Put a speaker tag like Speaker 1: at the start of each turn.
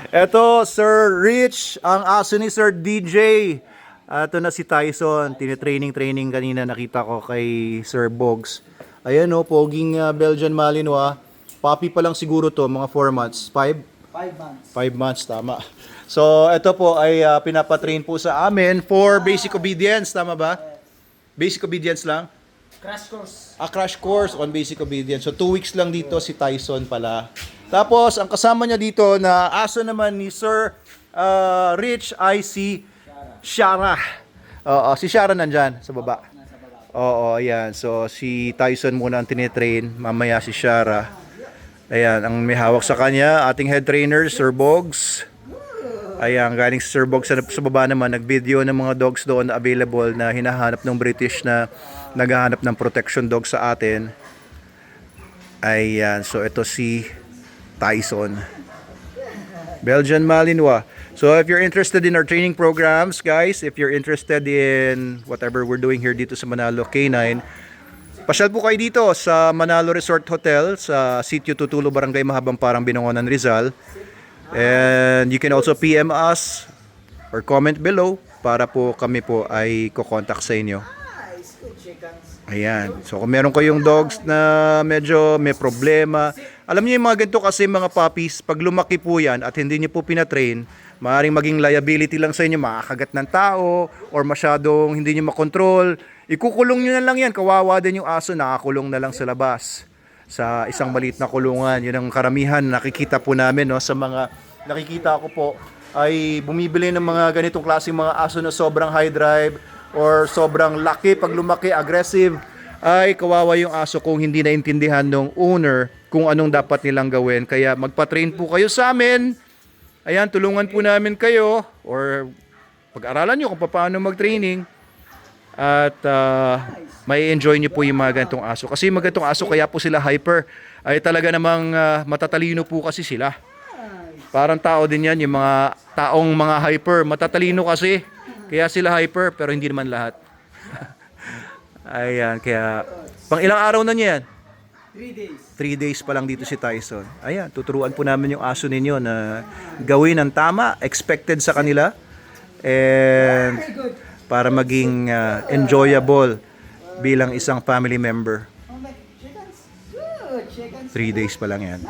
Speaker 1: Eto, Sir Rich, ang aso ni Sir DJ. Ito na si Tyson, tinitraining kanina nakita ko kay Sir Bogs. Ayan o, poging Belgian Malinois. Puppy pa lang siguro to, mga 4 months. 5?
Speaker 2: 5 months.
Speaker 1: 5 months, tama. So, ito po ay pinapatrain po sa amin for basic obedience, tama ba? Basic obedience lang?
Speaker 2: Crash course.
Speaker 1: Crash course on basic obedience. So 2 weeks lang dito si Tyson pala. Tapos ang kasama niya dito na aso naman ni Sir Rich ay si Shara. Oo, si Shara nandyan sa baba.
Speaker 2: Nasa baba.
Speaker 1: Oo, ayan. So si Tyson muna ang tinitrain, mamaya si Shara. Ayan, ang may hawak sa kanya, ating head trainer, Sir Bogs. Ayan, galing si Sir Bogs sa baba naman, nag-video ng mga dogs doon na available na hinahanap ng British na naghahanap ng protection dog sa atin. Ayan, so ito si Tyson. Belgian Malinois. So if you're interested in our training programs, guys, if you're interested in whatever we're doing here dito sa Manalo K9, pasyal po kayo dito sa Manalo Resort Hotel sa Sitio Tutulo, Barangay Mahabang Parang, Binangonan, Rizal. And you can also PM us or comment below para po kami po ay kukontak sa inyo.
Speaker 2: Nice. Good chickens.
Speaker 1: Ayan. So kung meron kayong dogs na medyo may problema, alam niyo yung mga ganito kasi mga puppies, pag lumaki po yan at hindi niyo po pinatrain, maaaring maging liability lang sa inyo, makakagat ng tao or masyadong hindi niyo makontrol. Ikukulong niyo na lang yan, kawawa din yung aso, nakakulong na lang sa labas. Sa isang maliit na kulungan. Yun ang karamihan nakikita po namin, no, sa mga nakikita ko po ay bumibili ng mga ganitong klaseng mga aso na sobrang high drive or sobrang laki, pag lumaki, aggressive, ay kawawa yung aso kung hindi naintindihan ng owner kung anong dapat nilang gawin. Kaya magpa-train po kayo sa amin. Ayan, tulungan po namin kayo or pag-aralan nyo kung paano mag-training. At may enjoy niyo po yung mga ganitong aso. Kasi yung mga ganitong aso, kaya po sila hyper. Ay talaga namang matatalino po kasi sila. Parang tao din yan, yung mga taong mga hyper. Matatalino kasi. Kaya sila hyper, pero hindi naman lahat. Ayan, kaya pang ilang araw na niyan?
Speaker 2: 3 days.
Speaker 1: 3 days pa lang dito si Tyson. Ayan, tuturuan po namin yung aso ninyo na gawin ang tama, expected sa kanila. And
Speaker 2: Very good.
Speaker 1: para maging enjoyable bilang isang family member.
Speaker 2: Oh my chickens. Good chickens.
Speaker 1: 3 days pa lang yan.